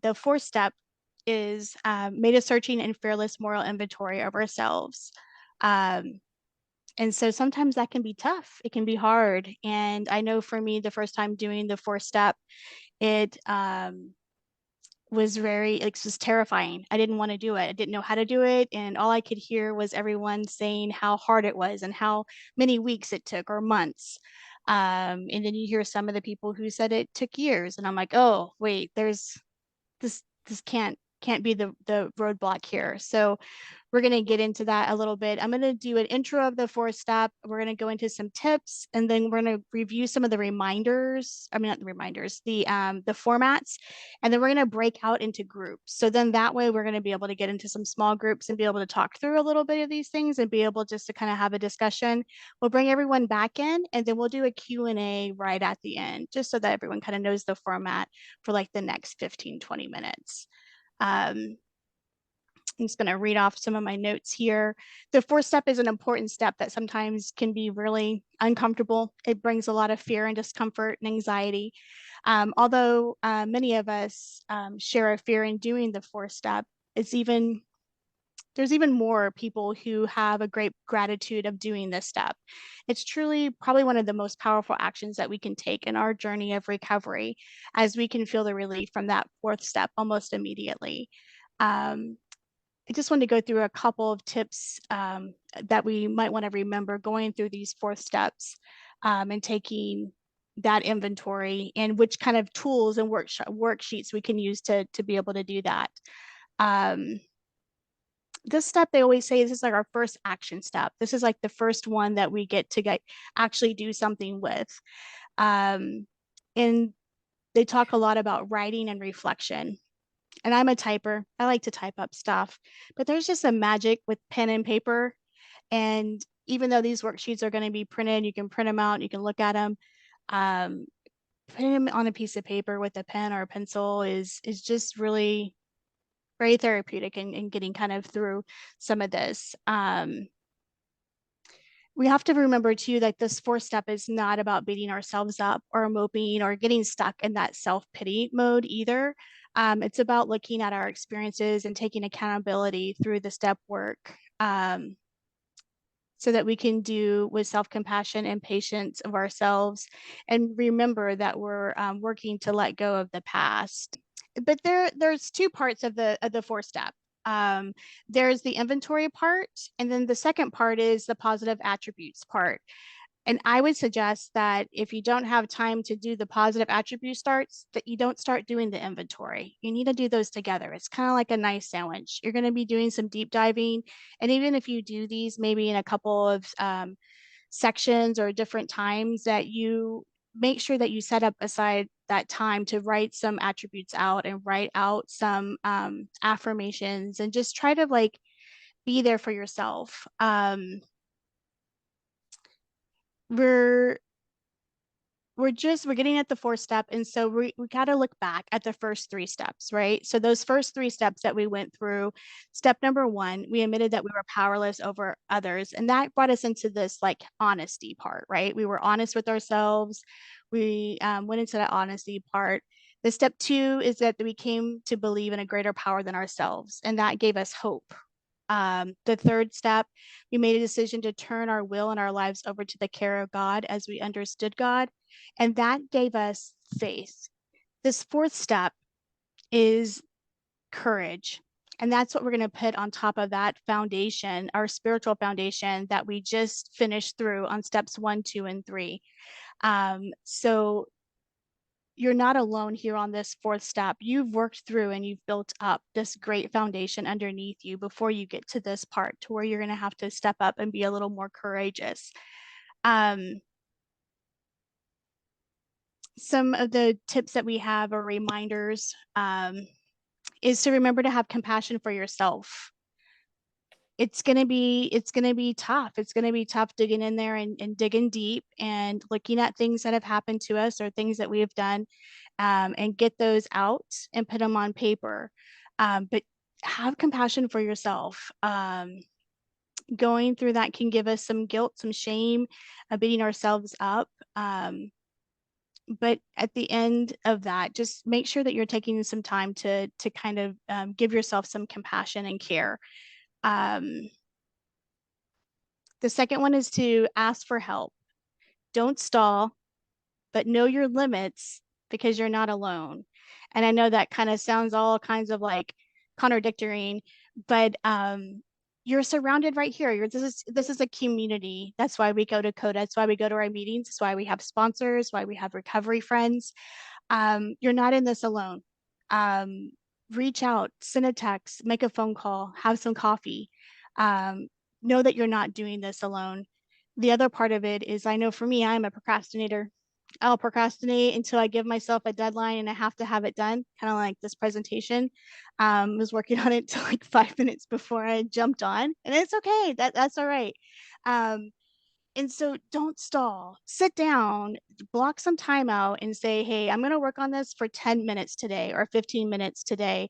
the fourth step is made a searching and fearless moral inventory of ourselves. And so sometimes that can be tough. It can be hard. And I know for me, the first time doing the fourth step, it was just terrifying. I didn't want to do it. I didn't know how to do it. And all I could hear was everyone saying how hard it was and how many weeks it took or months. And then you hear some of the people who said it took years. And I'm like, oh, wait, this can't be the roadblock here. So we're going to get into that a little bit. I'm going to do an intro of the fourth step. We're going to go into some tips, and then we're going to review some of the reminders. I mean, not the reminders, the formats, and then we're going to break out into groups. So then that way we're going to be able to get into some small groups and be able to talk through a little bit of these things and be able just to kind of have a discussion. We'll bring everyone back in, and then we'll do a Q&A right at the end, just so that everyone kind of knows the format for like the next 15, 20 minutes. I'm just going to read off some of my notes here. The fourth step is an important step that sometimes can be really uncomfortable. It brings a lot of fear and discomfort and anxiety. Although many of us share a fear in doing the fourth step, there's even more people who have a great gratitude of doing this step. It's truly probably one of the most powerful actions that we can take in our journey of recovery, as we can feel the relief from that fourth step almost immediately. I just wanted to go through a couple of tips that we might want to remember going through these fourth steps and taking that inventory, and which kind of tools and worksheets we can use to be able to do that. This step, they always say, this is like our first action step. This is like the first one that we get to actually do something with. And they talk a lot about writing and reflection. And I'm a typer. I like to type up stuff, but there's just a magic with pen and paper. And even though these worksheets are going to be printed, you can print them out, you can look at them. Putting them on a piece of paper with a pen or a pencil is just really very therapeutic in getting kind of through some of this. We have to remember too that this fourth step is not about beating ourselves up or moping or getting stuck in that self-pity mode either. It's about looking at our experiences and taking accountability through the step work, so that we can do with self-compassion and patience of ourselves, and remember that we're working to let go of the past. But there's two parts of the fourth step. There's the inventory part, and then the second part is the positive attributes part. And I would suggest that if you don't have time to do the positive attribute starts, that you don't start doing the inventory. You need to do those together. It's kind of like a nice sandwich. You're going to be doing some deep diving. And even if you do these maybe in a couple of sections or different times, that you make sure that you set up aside that time to write some attributes out and write out some affirmations and just try to like be there for yourself. We're getting at the fourth step, and so we got to look back at the first three steps, right? So those first three steps that we went through, step number one, we admitted that we were powerless over others, and that brought us into this like honesty part, right? We were honest with ourselves. We went into that honesty part. The step two is that we came to believe in a greater power than ourselves, and that gave us hope. The third step, we made a decision to turn our will and our lives over to the care of God as we understood God, and that gave us faith. This fourth step is courage, and that's what we're going to put on top of that foundation, our spiritual foundation that we just finished through on steps 1, 2, and 3. So you're not alone here on this fourth step. You've worked through and you've built up this great foundation underneath you before you get to this part to where you're going to have to step up and be a little more courageous. Some of the tips that we have or reminders is to remember to have compassion for yourself. It's gonna be tough. It's gonna be tough digging in there and digging deep and looking at things that have happened to us or things that we have done, and get those out and put them on paper. But have compassion for yourself. Going through that can give us some guilt, some shame, beating ourselves up. But at the end of that, just make sure that you're taking some time to kind of give yourself some compassion and care. Um, the second one is to ask for help. Don't stall, but know your limits because you're not alone. And I know that kind of sounds all kinds of like contradictory, but you're surrounded right here. This is a community. That's why we go to CoDA. That's why we go to our meetings. That's why we have sponsors. Why we have recovery friends. You're not in this alone. Um, Reach out, send a text, make a phone call, have some coffee. Um, know that you're not doing this alone. The other part of it is I know for me, I'm a procrastinator. I'll procrastinate until I give myself a deadline and I have to have it done, kind of like this presentation. Was working on it till like 5 minutes before I jumped on, and it's okay. That's all right. Um, and so don't stall. Sit down, block some time out and say, hey, I'm going to work on this for 10 minutes today or 15 minutes today.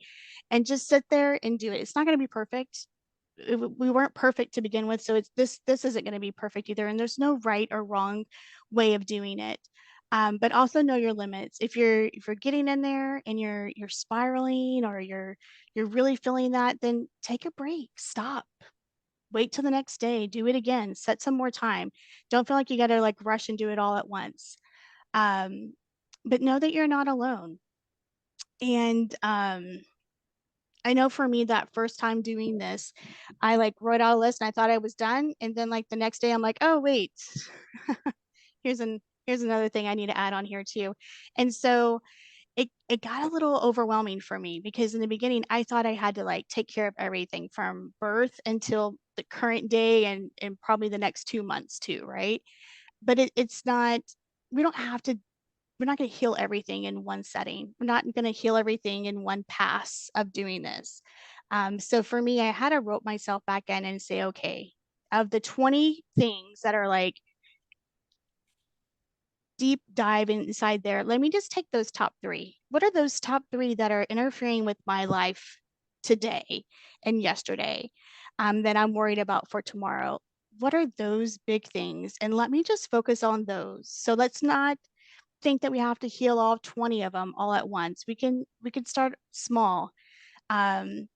And just sit there and do it. It's not going to be perfect. We weren't perfect to begin with. So this isn't going to be perfect either. And there's no right or wrong way of doing it. But also know your limits. If you're getting in there and you're spiraling or you're really feeling that, then take a break. Stop, wait till the next day, do it again, set some more time. Don't feel like you got to like rush and do it all at once. Um, but know that you're not alone. And I know for me that first time doing this, I like wrote out a list and I thought I was done. And then like the next day I'm like, oh wait, here's an here's another thing I need to add on here too. And so it got a little overwhelming for me because in the beginning I thought I had to like take care of everything from birth until the current day and probably the next 2 months too, right? But it's not, we don't have to, we're not going to heal everything in one setting. We're not going to heal everything in one pass of doing this. So for me, I had to rope myself back in and say, okay, of the 20 things that are like deep dive inside there, let me just take those top three. What are those top three that are interfering with my life today and yesterday, that I'm worried about for tomorrow? What are those big things? And let me just focus on those. So let's not think that we have to heal all 20 of them all at once. We can start small. Um,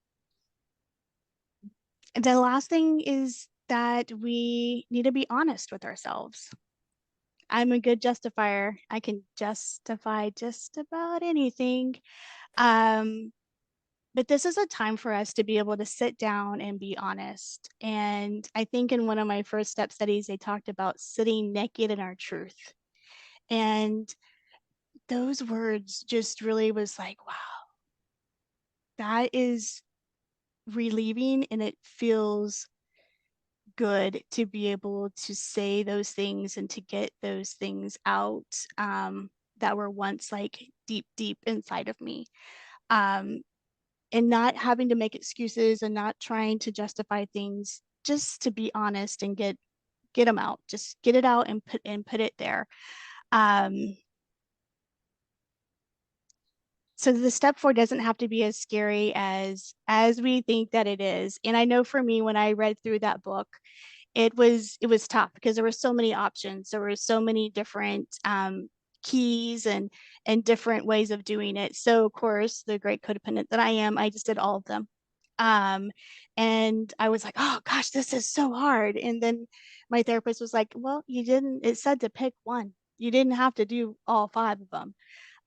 and the last thing is that we need to be honest with ourselves. I'm a good justifier. I can justify just about anything. Um, but this is a time for us to be able to sit down and be honest. And I think in one of my first step studies, they talked about sitting naked in our truth. And those words just really was like, wow, that is relieving and it feels good to be able to say those things and to get those things out, that were once like deep, deep inside of me. Um, and not having to make excuses and not trying to justify things, just to be honest and get them out, just get it out and put it there. Um, so the step four doesn't have to be as scary as we think that it is. And I know for me, when I read through that book, it was tough because there were so many options. There were so many different keys and different ways of doing it. So of course, the great codependent that I am, I just did all of them. Um, and I was like, oh gosh, this is so hard. And then my therapist was like, well, you didn't, it said to pick one. You didn't have to do all five of them.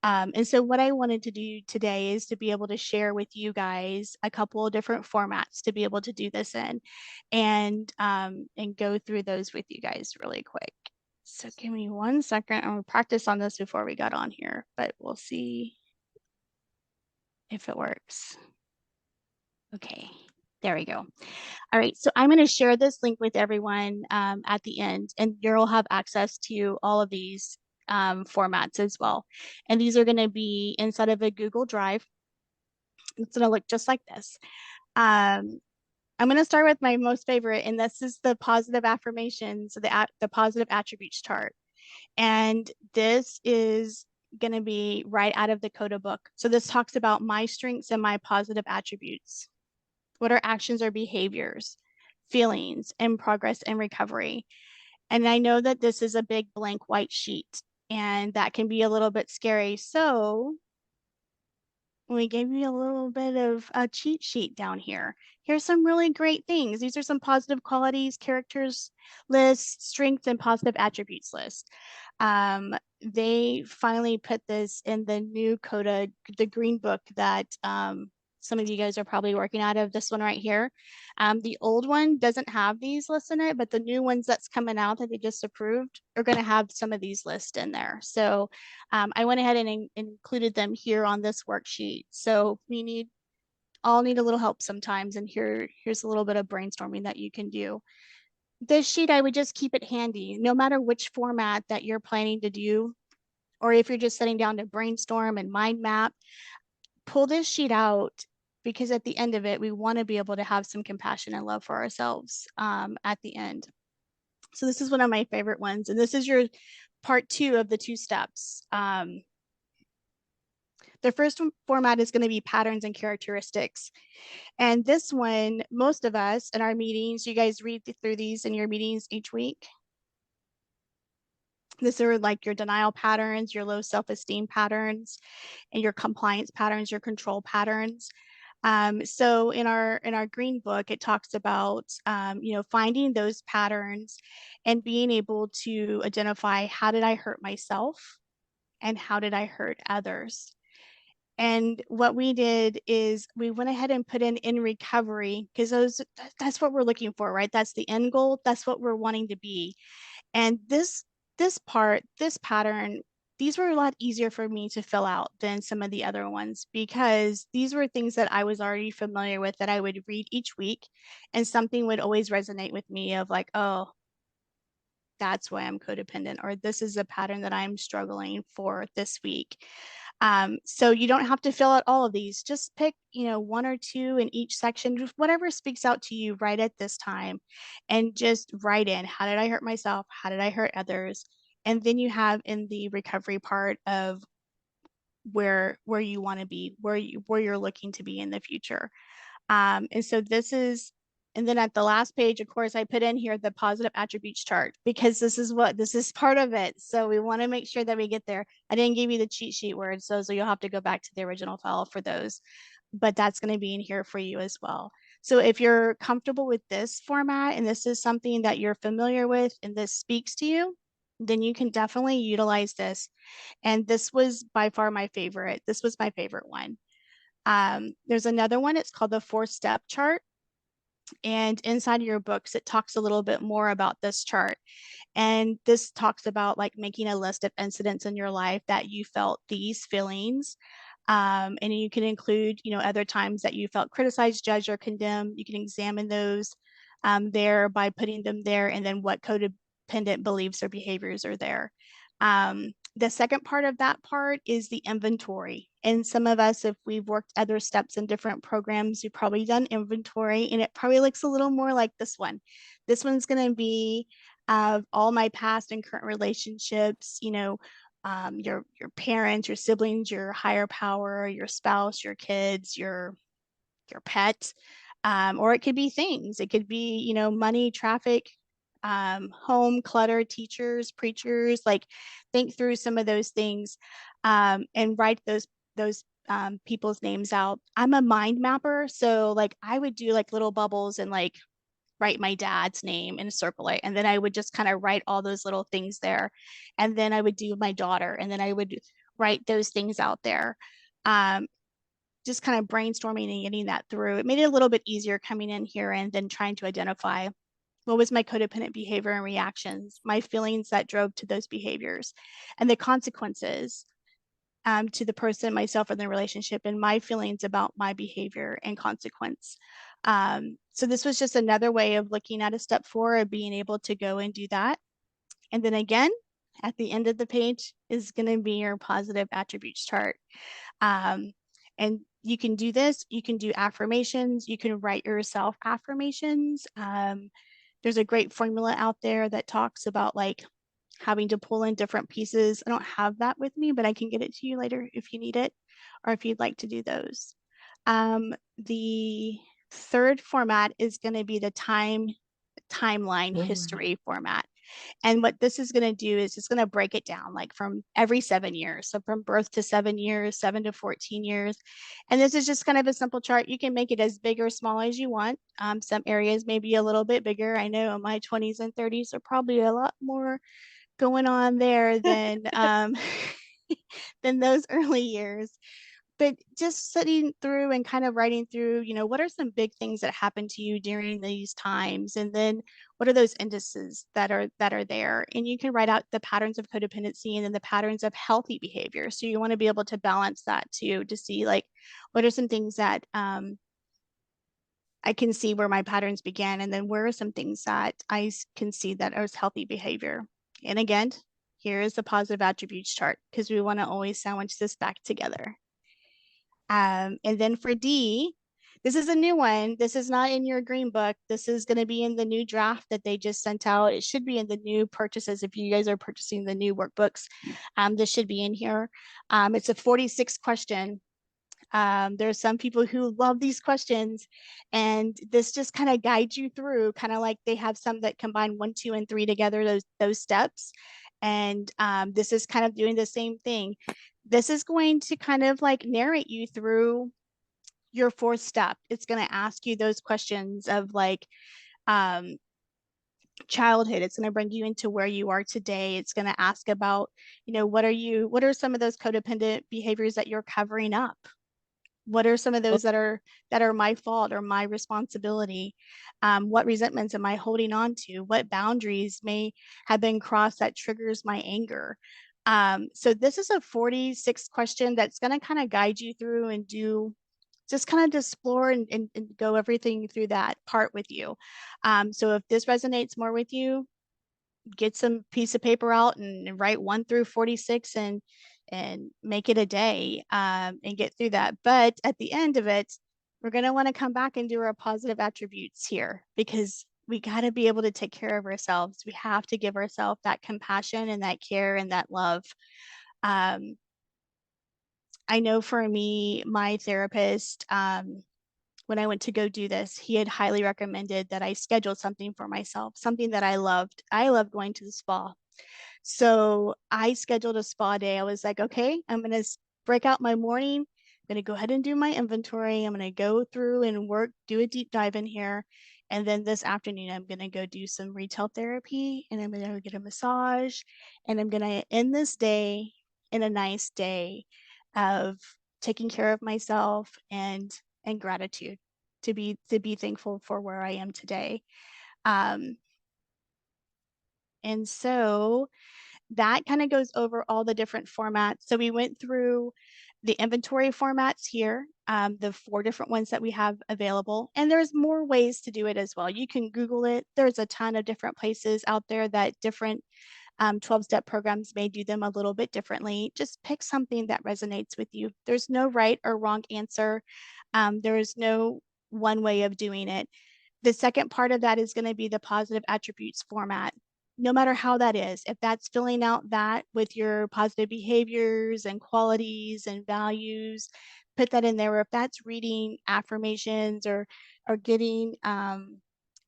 And so what I wanted to do today is to be able to share with you guys a couple of different formats to be able to do this in, and go through those with you guys really quick. So give me 1 second. I'm gonna practice on this before we got on here, but we'll see if it works. Okay, there we go. All right, so I'm going to share this link with everyone at the end, and you'll have access to all of these formats as well. And these are going to be inside of a Google Drive. It's going to look just like this. I'm going to start with my most favorite, and this is the positive affirmations, the positive attributes chart. And this is going to be right out of the CoDA book. So this talks about my strengths and my positive attributes. What are actions or behaviors, feelings, and progress and recovery? And I know that this is a big blank white sheet. and that can be a little bit scary. So we gave you a little bit of a cheat sheet down here. Here's some really great things. These are some positive qualities, characters lists, strengths, and positive attributes list. They finally put this in the new CoDA, the green book that some of you guys are probably working out of, this one right here. The old one doesn't have these lists in it, but the new ones that's coming out that they just approved are going to have some of these lists in there. So I went ahead and included them here on this worksheet. So we all need a little help sometimes, and here's a little bit of brainstorming that you can do. This sheet, I would just keep it handy, no matter which format that you're planning to do, or if you're just sitting down to brainstorm and mind map, pull this sheet out, because at the end of it, we want to be able to have some compassion and love for ourselves at the end. So this is one of my favorite ones, and this is your part 2 of the 2 steps. The first format is going to be patterns and characteristics. And this one, most of us in our meetings, you guys read through these in your meetings each week. These are like your denial patterns, your low self-esteem patterns, and your compliance patterns, your control patterns. So in our green book, it talks about finding those patterns and being able to identify, how did I hurt myself and how did I hurt others? And what we did is we went ahead and put in recovery, because that's what we're looking for, right? That's the end goal. That's what we're wanting to be. And this pattern, these were a lot easier for me to fill out than some of the other ones, because these were things that I was already familiar with, that I would read each week, and something would always resonate with me of like, oh, that's why I'm codependent, or this is a pattern that I'm struggling for this week. So you don't have to fill out all of these. Just pick, 1 or 2 in each section, just whatever speaks out to you right at this time, and just write in, how did I hurt myself? How did I hurt others? And then you have in the recovery part of where you want to be, where you're looking to be in the future. And so and then at the last page, of course, I put in here the positive attributes chart, because this is part of it. So we want to make sure that we get there. I didn't give you the cheat sheet words, so you'll have to go back to the original file for those, but that's going to be in here for you as well. So if you're comfortable with this format and this is something that you're familiar with and this speaks to you, then you can definitely utilize this. And this was by far my favorite. This was my favorite one. There's another one. It's called the 4-step chart. And inside of your books, it talks a little bit more about this chart. And this talks about like making a list of incidents in your life that you felt these feelings. And you can include, other times that you felt criticized, judged, or condemned. You can examine those there by putting them there, and then what codependent beliefs or behaviors are there. The second part of that part is the inventory. And some of us, if we've worked other steps in different programs, you've probably done inventory, and it probably looks a little more like this one. This one's going to be of all my past and current relationships, your parents, your siblings, your higher power, your spouse, your kids, your pet, or it could be things. It could be, money, traffic, home, clutter, teachers, preachers. Like, think through some of those things, and write those people's names out. I'm a mind mapper, so like I would do like little bubbles and like write my dad's name and circle it, and then I would just kind of write all those little things there, and then I would do my daughter, and then I would write those things out there. Just kind of brainstorming and getting that through. It made it a little bit easier coming in here and then trying to identify what was my codependent behavior and reactions, my feelings that drove to those behaviors, and the consequences to the person, myself, or the relationship, and my feelings about my behavior and consequence. So this was just another way of looking at a step 4 of being able to go and do that. And then again, at the end of the page is going to be your positive attributes chart. And you can do this, you can do affirmations, you can write yourself affirmations. There's a great formula out there that talks about like having to pull in different pieces. I don't have that with me, but I can get it to you later if you need it, or if you'd like to do those. The third format is going to be the timeline history format. And what this is going to do is it's going to break it down like from every 7 years. So from birth to 7 years, 7 to 14 years. And this is just kind of a simple chart. You can make it as big or small as you want. Some areas may be a little bit bigger. I know in my 20s and 30s are probably a lot more going on there than than those early years. But just sitting through and kind of writing through, what are some big things that happen to you during these times? And then what are those indices that are there? And you can write out the patterns of codependency and then the patterns of healthy behavior. So you want to be able to balance that too, to see like what are some things that I can see where my patterns began, and then where are some things that I can see that are healthy behavior. And again, here is the positive attributes chart because we want to always sandwich this back together. And then for D, this is a new one. This is not in your green book. This is going to be in the new draft that they just sent out. It should be in the new purchases. If you guys are purchasing the new workbooks, this should be in here. It's a 46 question. There are some people who love these questions, and this just kind of guides you through, kind of like they have some that combine 1, 2, and 3 together, those steps. And this is kind of doing the same thing. This is going to kind of like narrate you through your 4th step. It's going to ask you those questions of like childhood. It's going to bring you into where you are today. It's going to ask about, what are some of those codependent behaviors that you're covering up? What are some of those that are my fault or my responsibility? What resentments am I holding on to? What boundaries may have been crossed that triggers my anger? So this is a 46 question that's going to kind of guide you through and do just kind of explore and go everything through that part with you. So if this resonates more with you, get some piece of paper out and write 1 through 46 and make it a day, and get through that. But at the end of it, we're going to want to come back and do our positive attributes here, because we got to be able to take care of ourselves. We have to give ourselves that compassion and that care and that love. I know for me, my therapist, when I went to go do this, he had highly recommended that I schedule something for myself, something that I loved. I love going to the spa. So I scheduled a spa day. I was like, okay, I'm going to break out my morning. I'm going to go ahead and do my inventory. I'm going to go through and do a deep dive in here. And then this afternoon, I'm going to go do some retail therapy, and I'm going to go get a massage. And I'm going to end this day in a nice day of taking care of myself and gratitude, to be thankful for where I am today. And so that kind of goes over all the different formats. So we went through the inventory formats here, the 4 different ones that we have available. And there's more ways to do it as well. You can Google it. There's a ton of different places out there that different 12-step programs may do them a little bit differently. Just pick something that resonates with you. There's no right or wrong answer. There is no one way of doing it. The second part of that is going to be the positive attributes format. No matter how that is, if that's filling out that with your positive behaviors and qualities and values, put that in there. Or if that's reading affirmations or getting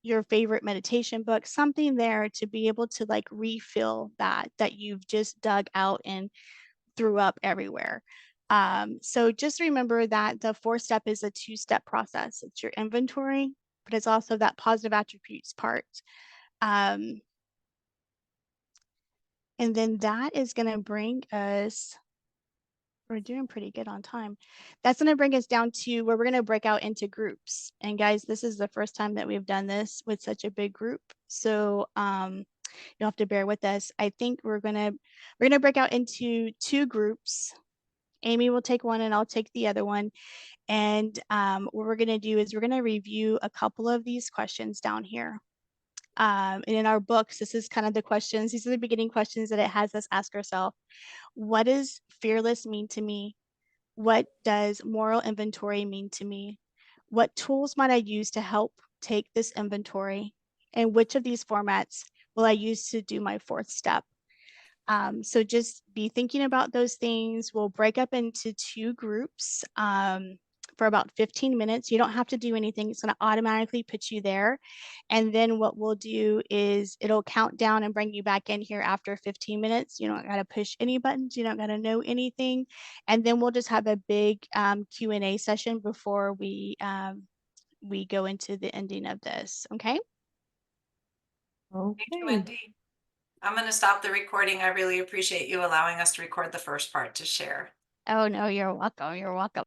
your favorite meditation book, something there to be able to like refill that you've just dug out and threw up everywhere. So just remember that the 4th step is a 2-step process. It's your inventory, but it's also that positive attributes part. And then that is going to bring us, we're doing pretty good on time. That's going to bring us down to where we're going to break out into groups. And guys, this is the first time that we've done this with such a big group. So you'll have to bear with us. I think we're going to break out into 2 groups. Amy will take one and I'll take the other one. And what we're going to do is we're going to review a couple of these questions down here. And in our books, this is kind of the questions. These are the beginning questions that it has us ask ourselves. What does fearless mean to me? What does moral inventory mean to me? What tools might I use to help take this inventory? And which of these formats will I use to do my 4th step? So just be thinking about those things. We'll break up into 2 groups. for about 15 minutes. You don't have to do anything. It's going to automatically put you there. And then what we'll do is it'll count down and bring you back in here after 15 minutes. You don't got to push any buttons. You don't got to know anything. And then we'll just have a big Q&A session before we go into the ending of this. Okay. Thank you, Okay. Wendy. I'm going to stop the recording. I really appreciate you allowing us to record the first part to share. Oh, no, you're welcome. You're welcome.